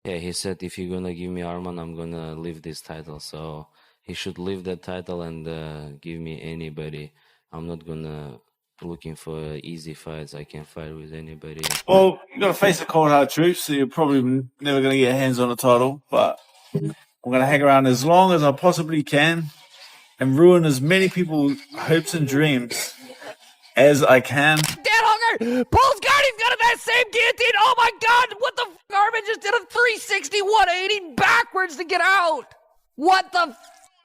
Yeah, he said if you're gonna give me Arman, I'm gonna leave this title. So he should leave that title and give me anybody. I'm not gonna looking for easy fights. I can fight with anybody. Well, you've got to face the cold hard truth, so you're probably never going to get hands on the title. But I'm going to hang around as long as I possibly can and ruin as many people's hopes and dreams as I can. Dan Hooker pulls guard. He's got that same guillotine. Oh my God! What the f? Arman just did a 360 180 backwards to get out. What the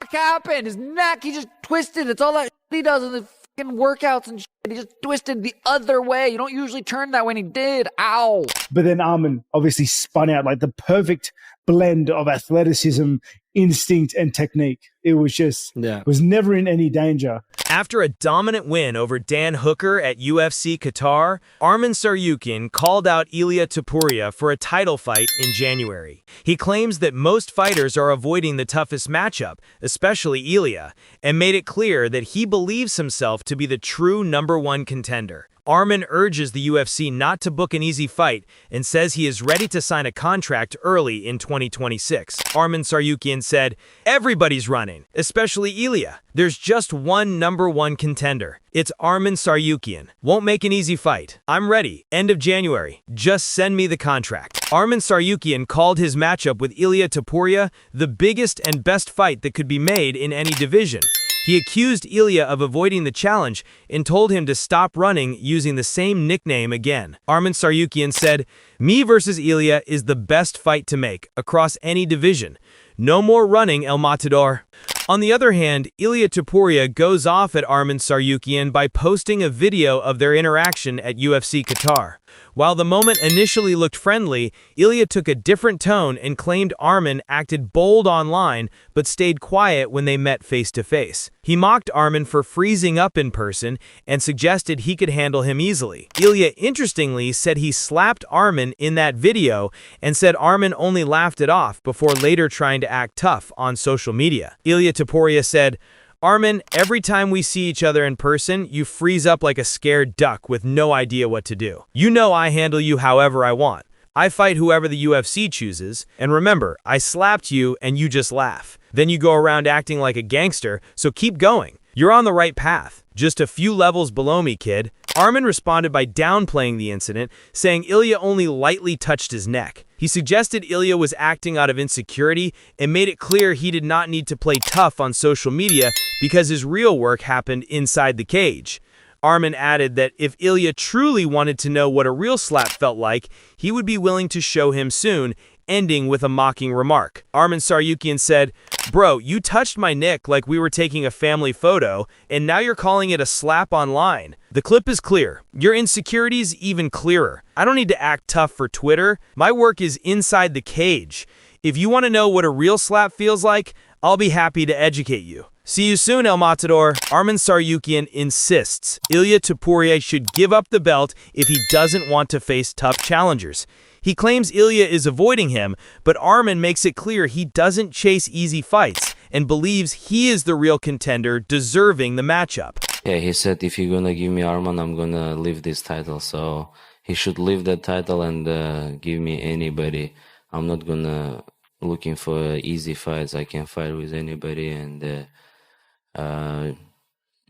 f happened? His neck, he just twisted. It's all that he does in the fucking workouts and shit. He just twisted the other way. You don't usually turn that way, and he did. Ow. But then Arman obviously spun out like the perfect blend of athleticism, instinct, and technique. It was just, was never in any danger. After a dominant win over Dan Hooker at UFC Qatar, Arman Tsarukyan called out Ilia Topuria for a title fight in January. He claims that most fighters are avoiding the toughest matchup, especially Ilia, and made it clear that he believes himself to be the true #1 contender. Arman urges the UFC not to book an easy fight and says he is ready to sign a contract early in 2026. Arman Tsarukyan said, "Everybody's running, especially Ilia. There's just one #1 contender. It's Arman Tsarukyan. Won't make an easy fight. I'm ready. End of January. Just send me the contract." Arman Tsarukyan called his matchup with Ilia Topuria the biggest and best fight that could be made in any division. He accused Ilia of avoiding the challenge and told him to stop running using the same nickname again. Arman Tsarukyan said, "Me versus Ilia is the best fight to make across any division. No more running, El Matador." On the other hand, Ilia Topuria goes off at Arman Tsarukyan by posting a video of their interaction at UFC Qatar. While the moment initially looked friendly, Ilia took a different tone and claimed Arman acted bold online but stayed quiet when they met face-to-face. He mocked Arman for freezing up in person and suggested he could handle him easily. Ilia interestingly said he slapped Arman in that video and said Arman only laughed it off before later trying to act tough on social media. Ilia Topuria said, "Arman, every time we see each other in person, you freeze up like a scared duck with no idea what to do. You know I handle you however I want. I fight whoever the UFC chooses, and remember, I slapped you and you just laugh. Then you go around acting like a gangster, so keep going. You're on the right path. Just a few levels below me, kid." Arman responded by downplaying the incident, saying Ilia only lightly touched his neck. He suggested Ilia was acting out of insecurity and made it clear he did not need to play tough on social media because his real work happened inside the cage. Arman added that if Ilia truly wanted to know what a real slap felt like, he would be willing to show him soon, ending with a mocking remark. Arman Tsarukyan said, "Bro, you touched my neck like we were taking a family photo, and now you're calling it a slap online. The clip is clear. Your insecurity's even clearer. I don't need to act tough for Twitter. My work is inside the cage. If you want to know what a real slap feels like, I'll be happy to educate you. See you soon, El Matador." Arman Tsarukyan insists Ilia Topuria should give up the belt if he doesn't want to face tough challengers. He claims Ilia is avoiding him, but Arman makes it clear he doesn't chase easy fights and believes he is the real contender deserving the matchup. Yeah, he said if you're gonna give me Arman, I'm gonna leave this title. So he should leave that title and give me anybody. I'm not gonna looking for easy fights. I can fight with anybody, and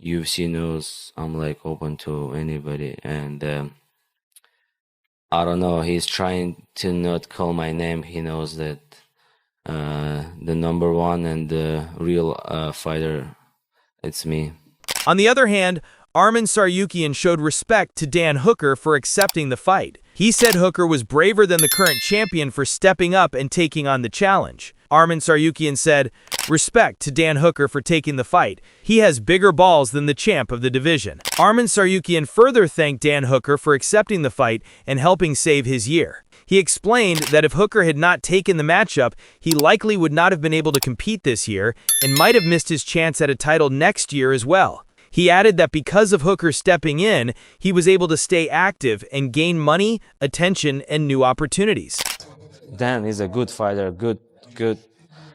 UFC knows I'm like open to anybody. And I don't know, he's trying to not call my name. He knows that the #1 and the real fighter, it's me. On the other hand, Arman Tsarukyan showed respect to Dan Hooker for accepting the fight. He said Hooker was braver than the current champion for stepping up and taking on the challenge. Arman Tsarukyan said, "Respect to Dan Hooker for taking the fight. He has bigger balls than the champ of the division." Arman Tsarukyan further thanked Dan Hooker for accepting the fight and helping save his year. He explained that if Hooker had not taken the matchup, he likely would not have been able to compete this year and might have missed his chance at a title next year as well. He added that because of Hooker stepping in, he was able to stay active and gain money, attention, and new opportunities. Dan is a good fighter, good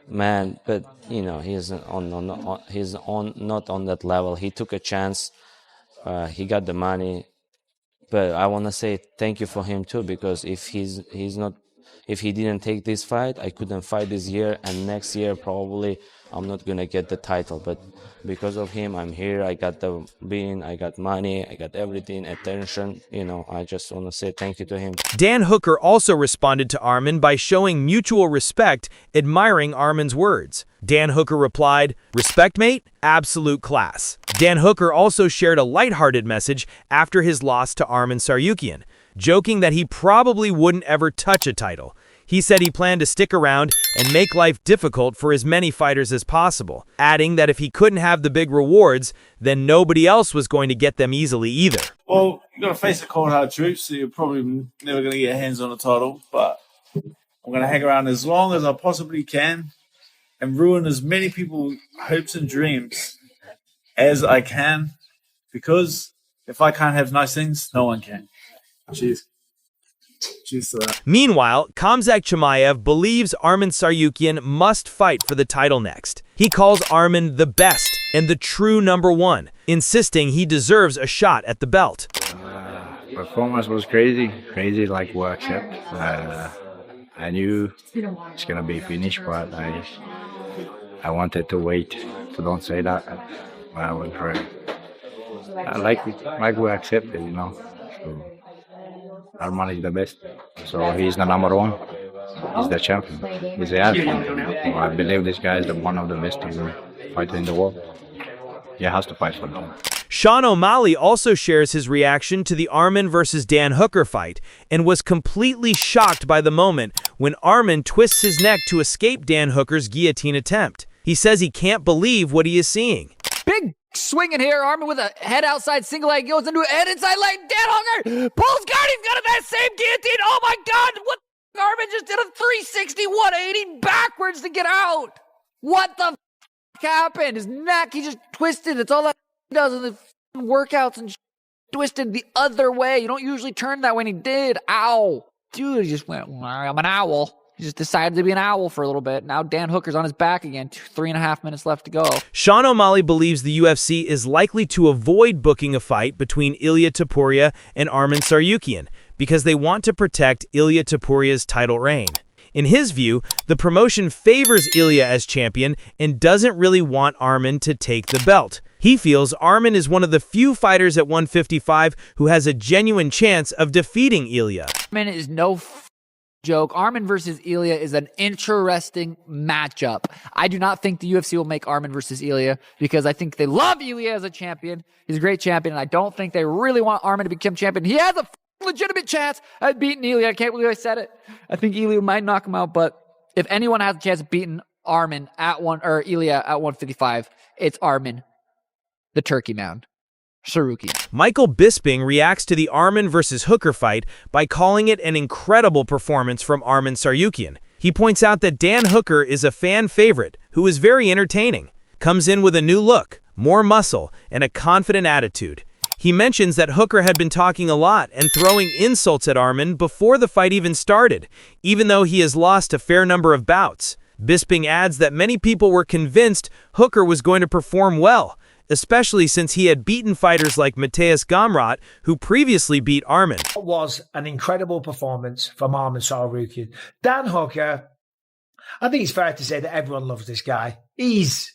man, but you know he's not on that level. He took a chance, he got the money, but I want to say thank you for him too, because if he's not if he didn't take this fight, I couldn't fight this year, and next year probably I'm not gonna get the title. But because of him, I'm here. I got the win, I got money, I got everything, attention. You know, I just want to say thank you to him. Dan Hooker also responded to Arman by showing mutual respect, admiring Arman's words. Dan Hooker replied, "Respect, mate? Absolute class." Dan Hooker also shared a lighthearted message after his loss to Arman Tsarukyan, joking that he probably wouldn't ever touch a title. He said he planned to stick around and make life difficult for as many fighters as possible, adding that if he couldn't have the big rewards, then nobody else was going to get them easily either. Well, you've got to face the cold hard truth, so you're probably never going to get hands on a title, but I'm going to hang around as long as I possibly can and ruin as many people's hopes and dreams as I can, because if I can't have nice things, no one can. Cheers. Cheers to that. Meanwhile, Khamzat Chimaev believes Arman Tsarukyan must fight for the title next. He calls Arman the best and the true #1, insisting he deserves a shot at the belt. Performance was crazy like we accept. I knew it's gonna be finished, but I wanted to wait. So don't say that. I was ready. I like we accepted, you know. So, Arman is the best, so he's the #1. He's the champion. He's the athlete. I believe this guy is one of the best fighters in the world. He has to fight for them. Sean O'Malley also shares his reaction to the Arman versus Dan Hooker fight and was completely shocked by the moment when Arman twists his neck to escape Dan Hooker's guillotine attempt. He says he can't believe what he is seeing. Big swing in here. Arman with a head outside single leg goes into a head inside leg. Dan Hooker pulls guard. He's got that same guillotine. Oh my God. What? Arman just did a 360 180 backwards to get out. What the happened? His neck, he just twisted. It's all that he does in the workouts and twisted the other way. You don't usually turn that when he did. Ow. Dude, he just went, I'm an owl. He just decided to be an owl for a little bit. Now Dan Hooker's on his back again. 3.5 minutes left to go. Sean O'Malley believes the UFC is likely to avoid booking a fight between Ilia Topuria and Arman Tsarukyan because they want to protect Ilia Topuria's title reign. In his view, the promotion favors Ilia as champion and doesn't really want Arman to take the belt. He feels Arman is one of the few fighters at 155 who has a genuine chance of defeating Ilia. Arman is no joke. Arman versus Ilia is an interesting matchup. I do not think the UFC will make Arman versus Ilia because I think they love Ilia as a champion. He's a great champion, and I don't think they really want Arman to become champion. He has a legitimate chance at beating Ilia. I can't believe I said it. I think Ilia might knock him out, but if anyone has a chance of beating Arman at Ilia at 155, it's Arman, the Turkey Mound. Tsarukyan. Michael Bisping reacts to the Arman versus Hooker fight by calling it an incredible performance from Arman Tsarukyan. He points out that Dan Hooker is a fan favorite who is very entertaining, comes in with a new look, more muscle, and a confident attitude. He mentions that Hooker had been talking a lot and throwing insults at Arman before the fight even started, even though he has lost a fair number of bouts. Bisping adds that many people were convinced Hooker was going to perform well, especially since he had beaten fighters like Mateusz Gamrot, who previously beat Arman. It was an incredible performance from Arman Tsarukyan. Dan Hooker, I think it's fair to say that everyone loves this guy. He's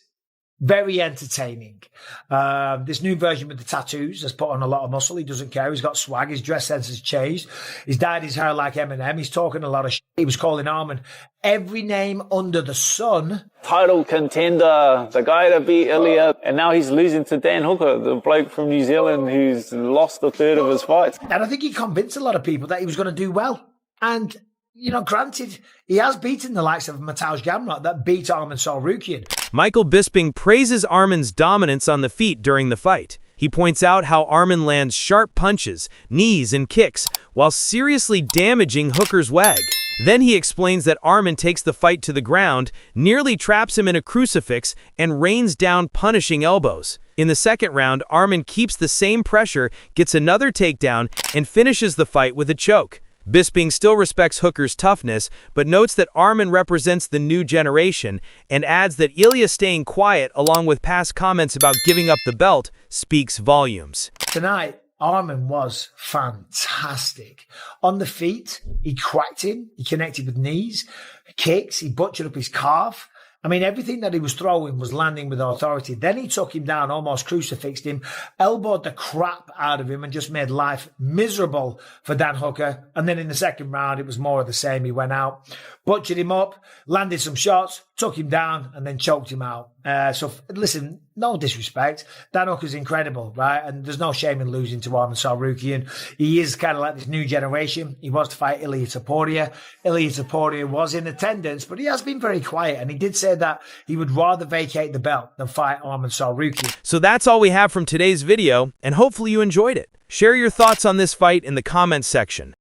very entertaining. This new version with the tattoos has put on a lot of muscle. He doesn't care. He's got swag. His dress sense has changed. He's dyed his hair like Eminem. He's talking a lot of shit. He was calling Arman every name under the sun. Title contender, the guy that beat Ilia, and now he's losing to Dan Hooker, the bloke from New Zealand who's lost a third of his fights. And I think he convinced a lot of people that he was going to do well. And, you know, granted, he has beaten the likes of Mateusz Gamrot that beat Arman Tsarukyan. Michael Bisping praises Arman's dominance on the feet during the fight. He points out how Arman lands sharp punches, knees, and kicks while seriously damaging Hooker's leg. Then he explains that Arman takes the fight to the ground, nearly traps him in a crucifix, and rains down punishing elbows. In the second round, Arman keeps the same pressure, gets another takedown, and finishes the fight with a choke. Bisping still respects Hooker's toughness, but notes that Arman represents the new generation and adds that Ilia staying quiet along with past comments about giving up the belt speaks volumes. Tonight, Arman was fantastic. On the feet, he cracked him. He connected with knees, kicks. He butchered up his calf. I mean, everything that he was throwing was landing with authority. Then he took him down, almost crucifixed him, elbowed the crap out of him and just made life miserable for Dan Hooker. And then in the second round, it was more of the same. He went out, butchered him up, landed some shots, took him down, and then choked him out. Listen, no disrespect. Dan Hooker's incredible, right? And there's no shame in losing to Arman Tsarukyan. He is kind of like this new generation. He wants to fight Ilia Topuria. Ilia Topuria was in attendance, but he has been very quiet. And he did say that he would rather vacate the belt than fight Arman Tsarukyan. So that's all we have from today's video, and hopefully you enjoyed it. Share your thoughts on this fight in the comments section.